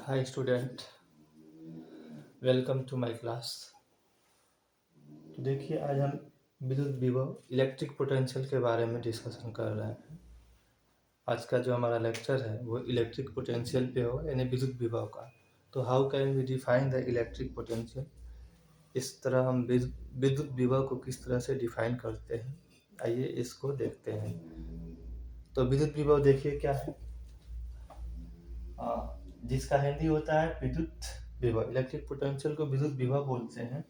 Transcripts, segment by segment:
Hi student, welcome to my class. तो देखिए आज हम विद्युत विभव इलेक्ट्रिक पोटेंशियल के बारे में डिस्कशन कर रहे हैं। आज का जो हमारा लेक्चर है वो इलेक्ट्रिक पोटेंशियल पे हो यानी विद्युत विभव का। तो how can we define the electric potential, इस तरह हम विद्युत विभव को किस तरह से डिफाइन करते हैं, आइए इसको देखते हैं। तो विद्युत विभव देखिए क्या है, जिसका हिंदी होता है विद्युत विभव। इलेक्ट्रिक पोटेंशियल को विद्युत विभव बोलते हैं।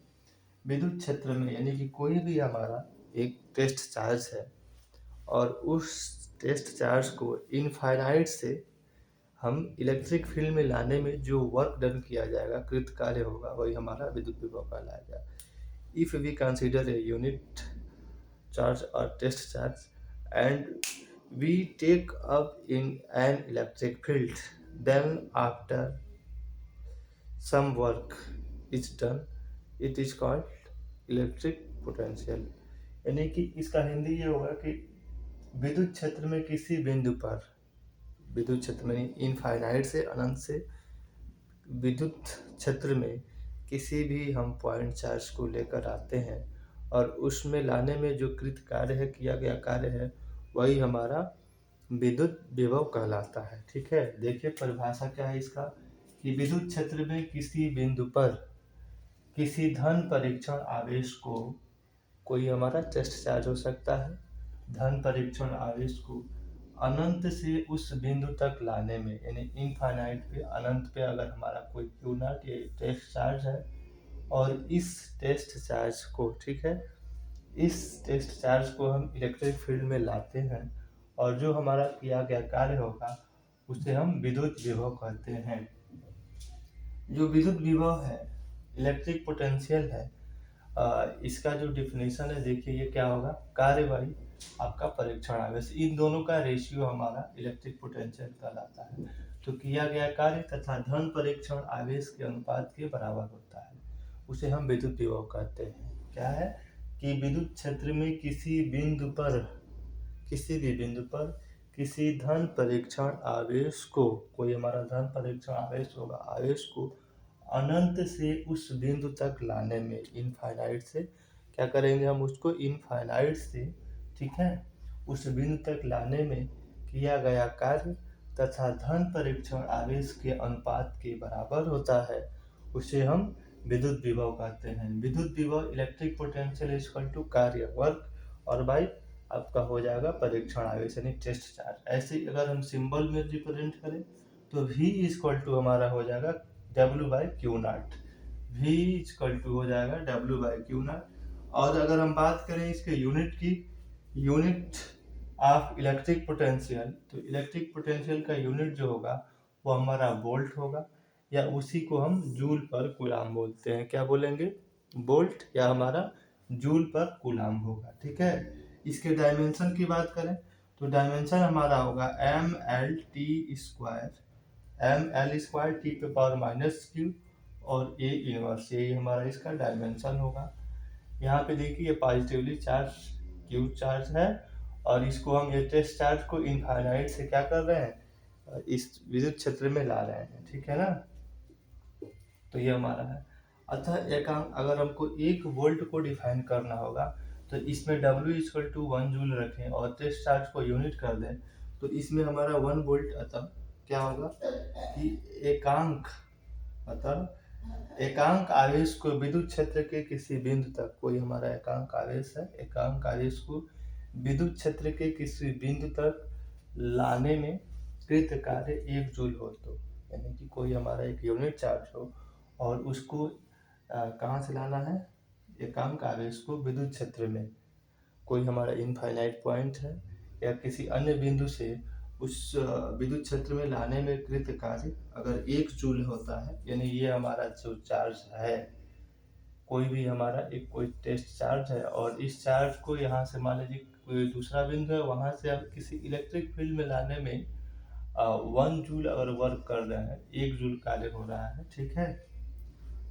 विद्युत क्षेत्र में यानी कि कोई भी हमारा एक टेस्ट चार्ज है और उस टेस्ट चार्ज को इनफाइनाइट से हम इलेक्ट्रिक फील्ड में लाने में जो वर्क डन किया जाएगा, कृत कार्य होगा, वही हमारा विद्युत विभव कहलाएगा। If we consider a unit charge और test charge and we take up in an electric field, then after some work is done, it is called electric potential। यानी कि इसका हिंदी ये होगा कि विद्युत क्षेत्र में किसी बिंदु पर, विद्युत क्षेत्र में इनफाइनाइट से अनंत से विद्युत क्षेत्र में किसी भी हम पॉइंट चार्ज को लेकर आते हैं और उसमें लाने में जो कृत कार्य है, किया गया कार्य है, वही हमारा विद्युत विभव कहलाता है। ठीक है, देखिए परिभाषा क्या है इसका कि विद्युत क्षेत्र में किसी बिंदु पर किसी धन परीक्षण आवेश को, कोई हमारा टेस्ट चार्ज हो सकता है, धन परीक्षण आवेश को अनंत से उस बिंदु तक लाने में, यानी इनफाइनाइट पे अनंत पे अगर हमारा कोई क्यू नॉट ये टेस्ट चार्ज है और इस टेस्ट चार्ज को, ठीक है, इस टेस्ट चार्ज को हम इलेक्ट्रिक फील्ड में लाते हैं और जो हमारा किया गया कार्य होगा उसे हम विद्युत विभव कहते हैं। जो विद्युत विभव है, इलेक्ट्रिक पोटेंशियल है, इसका जो डिफिनेशन है देखिए ये क्या होगा, कार्यवाही आपका परीक्षण आवेश, इन दोनों का रेशियो हमारा इलेक्ट्रिक पोटेंशियल कहलाता है। तो किया गया कार्य तथा धन परीक्षण आवेश के अनुपात के बराबर होता है, उसे हम विद्युत विभव कहते हैं। क्या है कि विद्युत क्षेत्र में किसी बिंदु पर, किसी भी बिंदु पर किसी धन परीक्षण आवेश को, कोई हमारा धन परीक्षण आवेश होगा, आवेश को अनंत से उस बिंदु तक लाने में, इनफाइनाइट से क्या करेंगे हम उसको इनफाइनाइट से, ठीक है, उस बिंदु तक लाने में किया गया कार्य तथा धन परीक्षण आवेश के अनुपात के बराबर होता है, उसे हम विद्युत विभव कहते हैं। विद्युत विभव electric potential is equal to कार्य वर्क और बाई आपका हो जाएगा परीक्षण आवेश यानी टेस्ट चार्ज। ऐसे अगर हम सिंबल में रिप्रेजेंट करें तो V इज इक्वल टू हमारा हो जाएगा W by q naught, V is equal to हो जाएगा W बाई क्यू नॉट। और अगर हम बात करें इसके यूनिट की, यूनिट ऑफ इलेक्ट्रिक पोटेंशियल, तो इलेक्ट्रिक पोटेंशियल का यूनिट जो होगा वो हमारा वोल्ट होगा, या उसी को हम जूल पर कूलाम बोलते हैं। क्या बोलेंगे, वोल्ट या हमारा जूल पर कूलाम होगा। ठीक है, इसके डायमेंशन की बात करें तो डायमेंशन हमारा होगा ml/t स्क्वायर, ml² टी पे पावर माइनस क्यू और a इनवर्स, यही हमारा इसका डायमेंशन होगा। यहाँ पे देखिए पॉजिटिवली चार्ज क्यू चार्ज है और इसको हम ये टेस्ट चार्ज को इनफाइनाइट से क्या कर रहे हैं, इस विद्युत क्षेत्र में ला रहे हैं। ठीक है ना, तो ये हमारा है। अतः एकांक अगर हमको 1 वोल्ट को डिफाइन करना होगा तो इसमें W इक्वल टू 1 जूल रखें और टेस्ट चार्ज को यूनिट कर दें तो इसमें हमारा 1 वोल्ट, अतः क्या होगा कि एकांक, अतः एकांक आवेश को विद्युत क्षेत्र के किसी बिंदु तक, कोई हमारा एकांक आवेश है, एकांक आवेश को विद्युत क्षेत्र के किसी बिंदु तक लाने में कृत कार्य 1 जूल हो, तो यानी कि कोई हमारा एक यूनिट चार्ज हो और उसको कहाँ से लाना है, एकांक आवेश को विद्युत क्षेत्र में, कोई हमारा इनफाइनाइट पॉइंट है या किसी अन्य बिंदु से उस विद्युत क्षेत्र में लाने में कृत कार्य अगर 1 जूल होता है, यानी ये हमारा जो चार्ज है, कोई भी हमारा एक कोई टेस्ट चार्ज है और इस चार्ज को यहाँ से मान लीजिए कोई दूसरा बिंदु है, वहाँ से अब किसी इलेक्ट्रिक फील्ड में लाने में 1 जूल अगर वर्क कर रहे हैं, 1 जूल कार्य हो रहा है, ठीक है,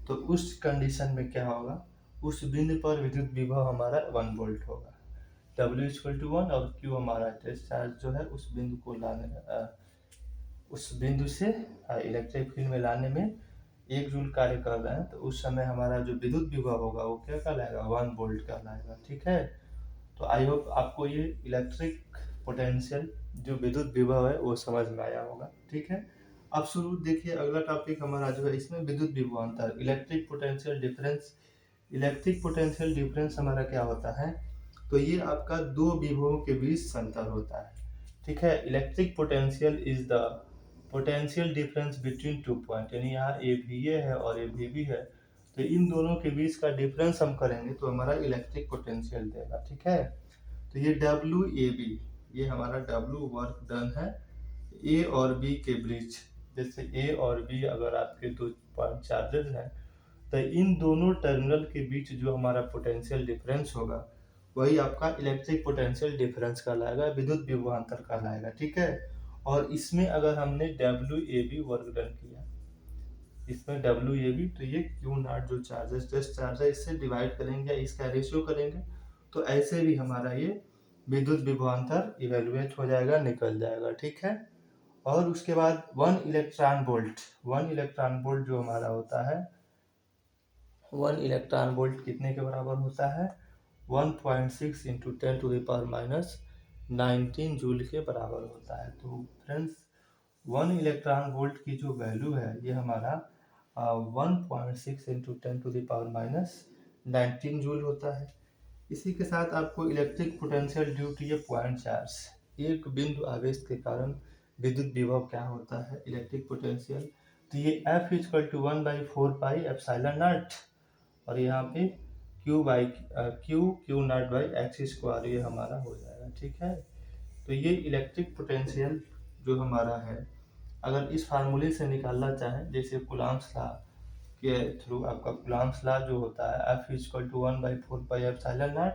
तो उस कंडीशन में क्या होगा, उस बिंदु पर विद्युत विभव हमारा 1 वोल्ट होगा। W इक्वल टू 1 और Q हमारा टेस्ट चार्ज जो है उस बिंदु को लाने उस बिंदु से इलेक्ट्रिक फील्ड में लाने में 1 जूल कार्य कर रहे हैं, तो उस समय हमारा जो विद्युत विभव होगा वो क्या कहलाएगा, 1 वोल्ट कहलाएगा। ठीक है, तो आई होप आपको ये इलेक्ट्रिक पोटेंशियल जो विद्युत विभव है वो समझ में आया होगा। ठीक है, अब शुरू देखिए, अगला टॉपिक हमारा जो है इसमें विद्युत विभवांतर, electric potential difference. Electric potential difference हमारा क्या होता है, तो ये आपका दो विभवों के बीच अंतर होता है। ठीक है, electric potential is the potential difference between two point, यानी यहाँ ए वी ए है और ए वी बी है, तो इन दोनों के बीच का डिफरेंस हम करेंगे तो हमारा इलेक्ट्रिक पोटेंशियल देगा। ठीक है, तो ये डब्ल्यू ए बी, ये हमारा डब्ल्यू वर्क डन है ए और बी के बीच। जैसे ए और बी अगर आपके दो पॉइंट चार्जेस हैं, तो इन दोनों टर्मिनल के बीच जो हमारा पोटेंशियल डिफरेंस होगा वही आपका इलेक्ट्रिक पोटेंशियल डिफरेंस कहलाएगा, विद्युत विभवांतर कहलाएगा। ठीक है, और इसमें अगर हमने W A B work done किया, इसमें डब्ल्यू ए बी, तो ये क्यू नॉट जो चार्जेस टेस्ट चार्ज है इससे डिवाइड करेंगे या इसका रेशियो करेंगे, तो ऐसे भी हमारा ये विद्युत विभवांतर इवेलुएट हो जाएगा, निकल जाएगा। ठीक है, और उसके बाद 1 इलेक्ट्रॉन वोल्ट, 1 इलेक्ट्रॉन वोल्ट जो हमारा होता है, 1 इलेक्ट्रॉन वोल्ट कितने के बराबर होता है, 1.6 इंटू 10⁻⁹ जूल के बराबर होता है। तो फ्रेंड्स 1 इलेक्ट्रॉन वोल्ट की जो वैल्यू है ये हमारा 1.6 इंटू 10⁻⁹ जूल होता है। इसी के साथ आपको इलेक्ट्रिक पोटेंशियल ड्यू टू ये पॉइंट चार्ज, एक बिंदु आवेश के कारण विद्युत विभव क्या होता है, इलेक्ट्रिक पोटेंशियल, तो ये F इक्वल टू 1/4πε0, और यहाँ पे Q naught by X square ये हमारा हो जाएगा। ठीक है, तो ये इलेक्ट्रिक पोटेंशियल जो हमारा है, अगर इस फार्मूले से निकालना चाहें, जैसे कुलाम्स लॉ के थ्रू, आपका कुलाम्स लॉ जो होता है F equal to 1/4πε0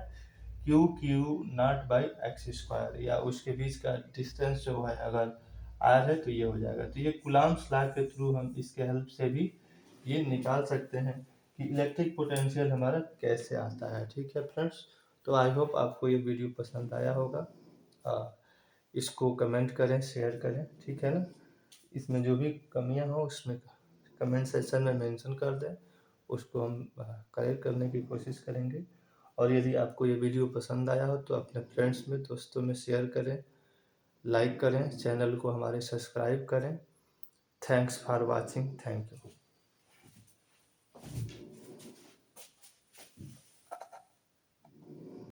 Q naught by X square, या उसके बीच का डिस्टेंस जो है अगर आर है तो ये हो जाएगा। तो ये कुलाम्स लॉ के थ्रू हम इसके हेल्प से भी ये निकाल सकते हैं कि इलेक्ट्रिक पोटेंशियल हमारा कैसे आता है। ठीक है फ्रेंड्स, तो आई होप आपको ये वीडियो पसंद आया होगा। इसको कमेंट करें, शेयर करें। ठीक है ना, इसमें जो भी कमियां हो उसमें कमेंट सेक्शन में मेंशन कर दें, उसको हम करेक्ट करने की कोशिश करेंगे। और यदि आपको ये वीडियो पसंद आया हो तो अपने फ्रेंड्स में, दोस्तों में शेयर करें, लाइक करें, चैनल को हमारे सब्सक्राइब करें। Thanks for watching, thank you.